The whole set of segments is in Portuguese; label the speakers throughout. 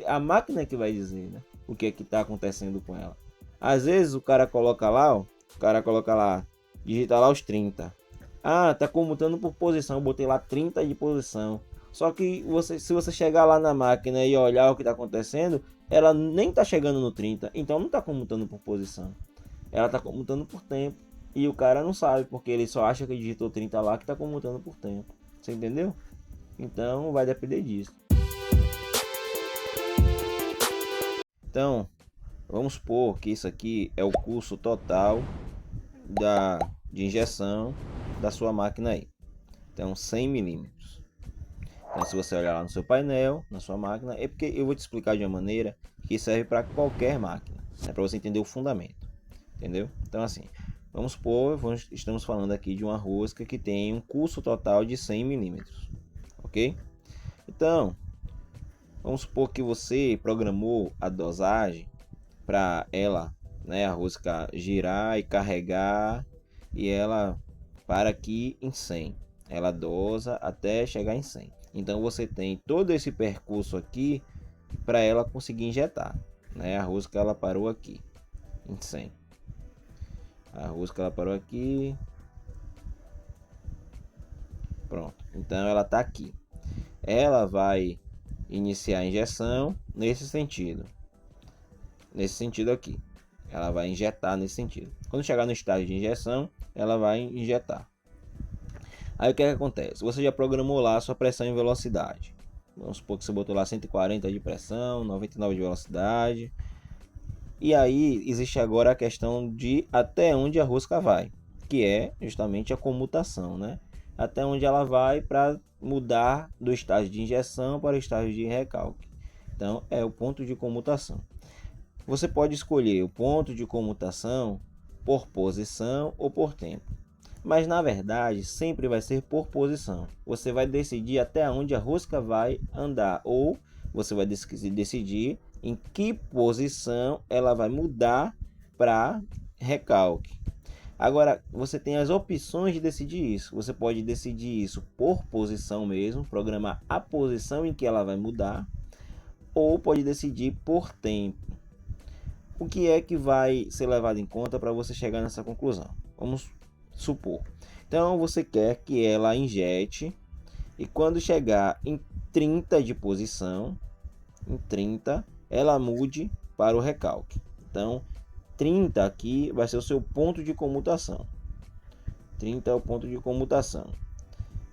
Speaker 1: a máquina que vai dizer, né? O que é que está acontecendo com ela. Às vezes o cara coloca lá, digita lá os 30. Ah, tá comutando por posição, eu botei lá 30 de posição. Só que se você chegar lá na máquina e olhar o que está acontecendo, ela nem está chegando no 30, então não está comutando por posição. Ela está comutando por tempo. E o cara não sabe, porque ele só acha que digitou 30 lá que está comutando por tempo. Você entendeu? Então vai depender disso. Então, vamos supor que isso aqui é o custo total de injeção da sua máquina aí. Então, 100 milímetros. Então, se você olhar lá no seu painel, na sua máquina, é porque eu vou te explicar de uma maneira que serve para qualquer máquina, né, para você entender o fundamento, entendeu? Então, assim, vamos supor, estamos falando aqui de uma rosca que tem um custo total de 100 milímetros, ok? Então, vamos supor que você programou a dosagem para ela, né, a rosca girar e carregar, e ela para aqui em 100. Ela dosa até chegar em 100. Então você tem todo esse percurso aqui para ela conseguir injetar, né? A rosca ela parou aqui em 100. A rosca ela parou aqui. Pronto. Então ela está aqui. Ela vai iniciar a injeção nesse sentido. Nesse sentido aqui. Ela vai injetar nesse sentido. Quando chegar no estágio de injeção, ela vai injetar. Aí o que acontece? Você já programou lá a sua pressão e velocidade. Vamos supor que você botou lá 140 de pressão, 99 de velocidade. E aí existe agora a questão de até onde a rosca vai, que é justamente a comutação, né? Até onde ela vai para mudar do estágio de injeção para o estágio de recalque. Então é o ponto de comutação. Você pode escolher o ponto de comutação por posição ou por tempo. Mas na verdade sempre vai ser por posição. Você vai decidir até onde a rosca vai andar, ou você vai decidir em que posição ela vai mudar para recalque. Agora você tem as opções de decidir isso. Você pode decidir isso por posição mesmo, programar a posição em que ela vai mudar, ou pode decidir por tempo. O que é que vai ser levado em conta para você chegar nessa conclusão? Vamos supor. Então você quer que ela injete e quando chegar em 30 de posição, em 30, ela mude para o recalque. Então 30 aqui vai ser o seu ponto de comutação. 30 é o ponto de comutação.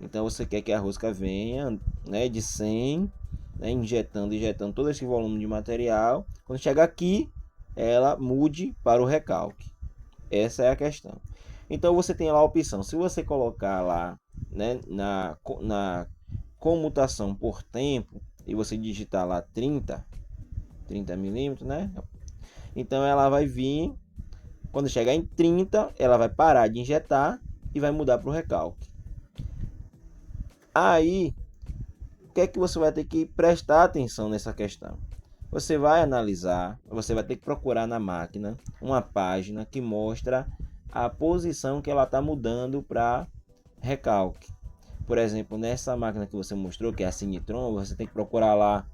Speaker 1: Então você quer que a rosca venha, né, de 100, né, injetando todo esse volume de material. Quando chegar aqui, ela mude para o recalque. Essa é a questão. Então você tem lá a opção. Se você colocar lá, né, na comutação por tempo e você digitar lá 30 milímetros, né? Então ela vai vir, quando chegar em 30, ela vai parar de injetar e vai mudar para o recalque. Aí, o que é que você vai ter que prestar atenção nessa questão? Você vai analisar, você vai ter que procurar na máquina uma página que mostra a posição que ela está mudando para recalque. Por exemplo, nessa máquina que você mostrou, que é a Cinetron, você tem que procurar lá,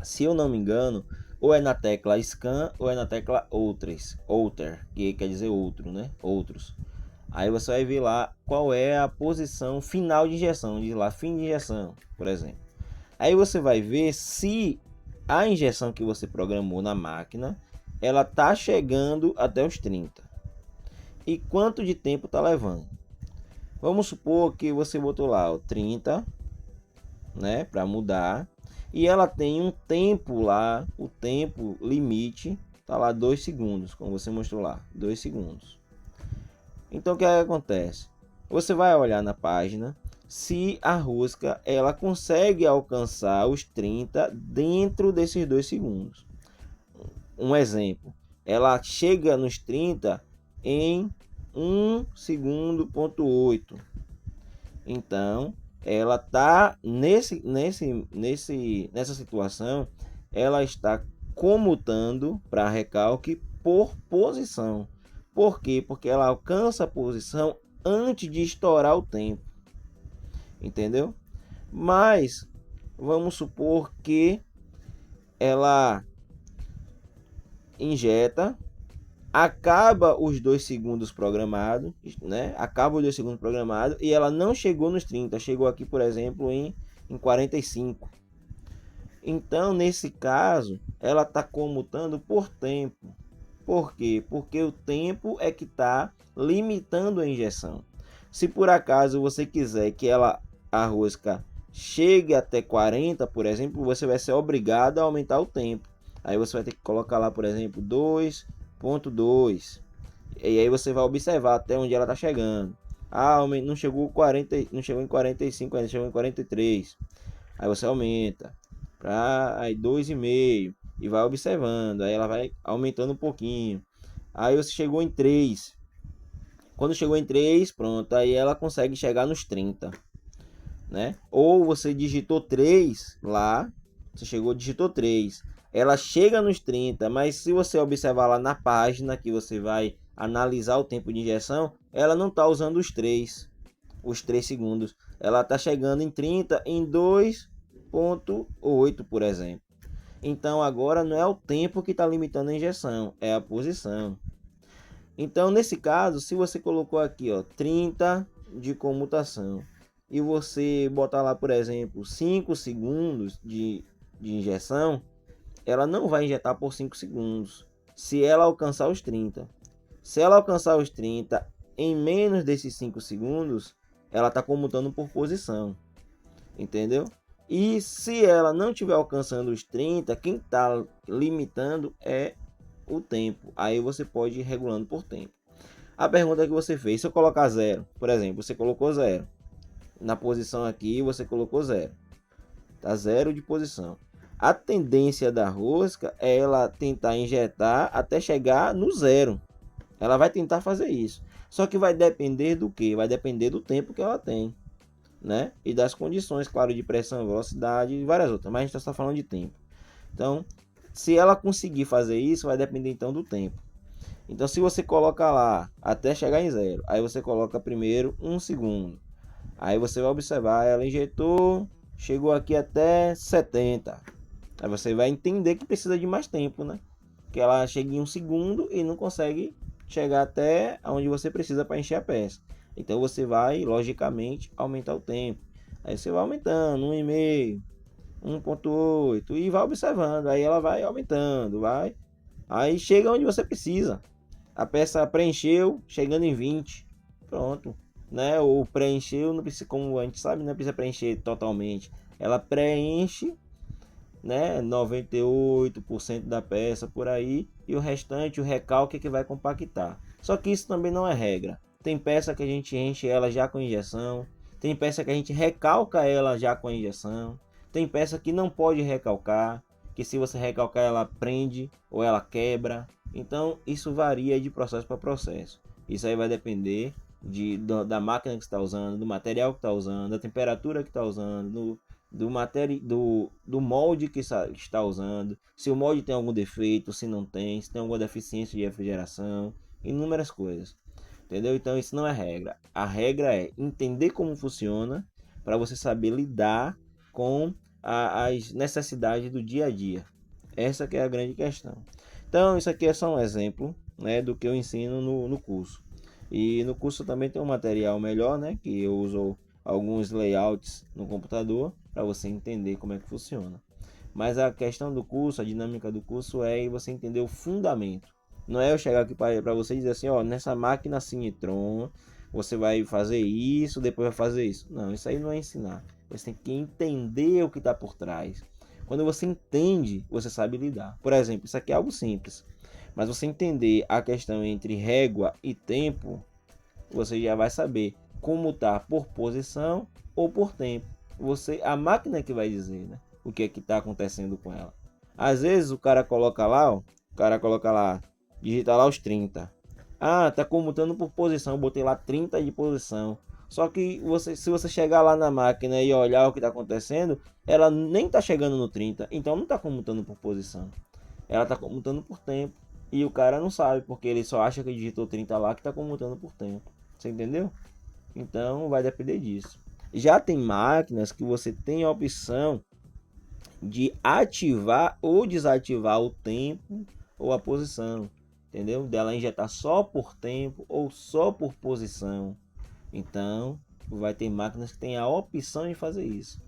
Speaker 1: se eu não me engano, ou é na tecla Scan ou é na tecla Outer, que quer dizer outro, né? Outros. Aí você vai ver lá qual é a posição final de injeção, diz lá fim de injeção, por exemplo. Aí você vai ver se a injeção que você programou na máquina, ela tá chegando até os 30. E quanto de tempo tá levando? Vamos supor que você botou lá o 30, né, para mudar, e ela tem um tempo lá, o tempo limite tá lá 2 segundos, como você mostrou lá, 2 segundos. Então o que acontece? Você vai olhar na página se a rosca ela consegue alcançar os 30 dentro desses 2 segundos. Um exemplo, ela chega nos 30 em 1 segundo ponto 8. Então, ela está nessa situação, ela está comutando para recalque por posição. Por quê? Porque ela alcança a posição antes de estourar o tempo. Entendeu? Mas vamos supor que ela injeta, acaba os 2 segundos programados, né? Acaba os 2 segundos programados e ela não chegou nos 30, chegou aqui, por exemplo, em 45. Então, nesse caso, ela está comutando por tempo. Por quê? Porque o tempo é que está limitando a injeção. Se por acaso você quiser que a rosca chegue até 40, por exemplo, você vai ser obrigado a aumentar o tempo. Aí você vai ter que colocar lá, por exemplo, 2.2. E aí você vai observar até onde ela está chegando. Ah, não chegou 40, não chegou em 45, ainda chegou em 43. Aí você aumenta para aí 2,5 e vai observando. Aí ela vai aumentando um pouquinho. Aí você chegou em 3. Quando chegou em 3, pronto, aí ela consegue chegar nos 30, né? Ou você digitou 3 lá, você chegou, digitou 3. Ela chega nos 30, mas se você observar lá na página que você vai analisar o tempo de injeção, ela não está usando os 3 segundos. Ela está chegando em 30 em 2.8, por exemplo. Então agora não é o tempo que está limitando a injeção, é a posição. Então nesse caso, se você colocou aqui, ó, 30 de comutação e você botar lá, por exemplo, 5 segundos de injeção, ela não vai injetar por 5 segundos se ela alcançar os 30. Se ela alcançar os 30 em menos desses 5 segundos, ela está comutando por posição, entendeu? E se ela não estiver alcançando os 30, quem está limitando é o tempo. Aí você pode ir regulando por tempo. A pergunta que você fez, se eu colocar 0, por exemplo, você colocou 0. Na posição aqui você colocou 0. Tá 0 de posição. A tendência da rosca é ela tentar injetar até chegar no 0. Ela vai tentar fazer isso. Só que vai depender do que? Vai depender do tempo que ela tem, né? E das condições, claro, de pressão, velocidade e várias outras. Mas a gente está só falando de tempo. Então, se ela conseguir fazer isso, vai depender então do tempo. Então, se você coloca lá até chegar em 0, aí você coloca primeiro 1 segundo. Aí você vai observar, ela injetou, chegou aqui até 70. Aí você vai entender que precisa de mais tempo, né? Que ela chega em 1 segundo e não consegue chegar até onde você precisa para encher a peça. Então você vai, logicamente, aumentar o tempo. Aí você vai aumentando, 1,5, 1.8 e vai observando. Aí ela vai aumentando, vai. Aí chega onde você precisa. A peça preencheu, chegando em 20. Pronto, né? Ou preencheu, não precisa, como a gente sabe, não precisa preencher totalmente. Ela preenche, né, 98% da peça por aí e o restante, o recalque é que vai compactar. Só que isso também não é regra. Tem peça que a gente enche ela já com injeção, tem peça que a gente recalca ela já com a injeção, tem peça que não pode recalcar, que se você recalcar ela prende ou ela quebra. Então isso varia de processo para processo. Isso aí vai depender da máquina que está usando, do material que está usando, da temperatura que está usando, do molde que está usando, se o molde tem algum defeito, se não tem, se tem alguma deficiência de refrigeração, inúmeras coisas, entendeu? Então isso não é regra. A regra é entender como funciona para você saber lidar com as necessidades do dia a dia. Essa que é a grande questão. Então isso aqui é só um exemplo, né, do que eu ensino no curso. E no curso também tem um material melhor, né, que eu uso alguns layouts no computador para você entender como é que funciona. Mas a questão do curso, a dinâmica do curso é você entender o fundamento. Não é eu chegar aqui para você e dizer assim, ó, nessa máquina Cinetron você vai fazer isso, depois vai fazer isso. Não, isso aí não é ensinar. Você tem que entender o que está por trás. Quando você entende, você sabe lidar. Por exemplo, isso aqui é algo simples. Mas você entender a questão entre régua e tempo, você já vai saber como tá por posição ou por tempo. A máquina que vai dizer, né, o que é que está acontecendo com ela. Às vezes o cara coloca lá, ó, o cara coloca lá, digita lá os 30. Ah, tá comutando por posição, botei lá 30 de posição. Só que se você chegar lá na máquina e olhar o que está acontecendo, ela nem está chegando no 30, então não está comutando por posição. Ela está comutando por tempo. E o cara não sabe, porque ele só acha que digitou 30 lá que está comutando por tempo. Você entendeu? Então vai depender disso. Já tem máquinas que você tem a opção de ativar ou desativar o tempo ou a posição, entendeu? Dela injetar só por tempo ou só por posição. Então, vai ter máquinas que têm a opção de fazer isso,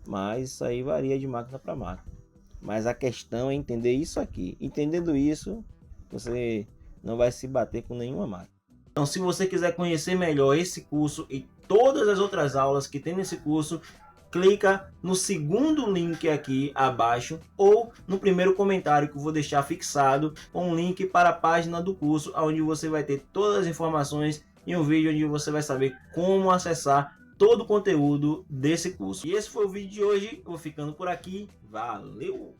Speaker 1: mas isso aí varia de máquina para máquina. Mas a questão é entender isso aqui. Entendendo isso, você não vai se bater com nenhuma máquina. Então, se você quiser conhecer melhor esse curso e todas as outras aulas que tem nesse curso, clica no segundo link aqui abaixo ou no primeiro comentário que eu vou deixar fixado com um link para a página do curso, onde você vai ter todas as informações e um vídeo onde você vai saber como acessar todo o conteúdo desse curso. E esse foi o vídeo de hoje, eu vou ficando por aqui, valeu!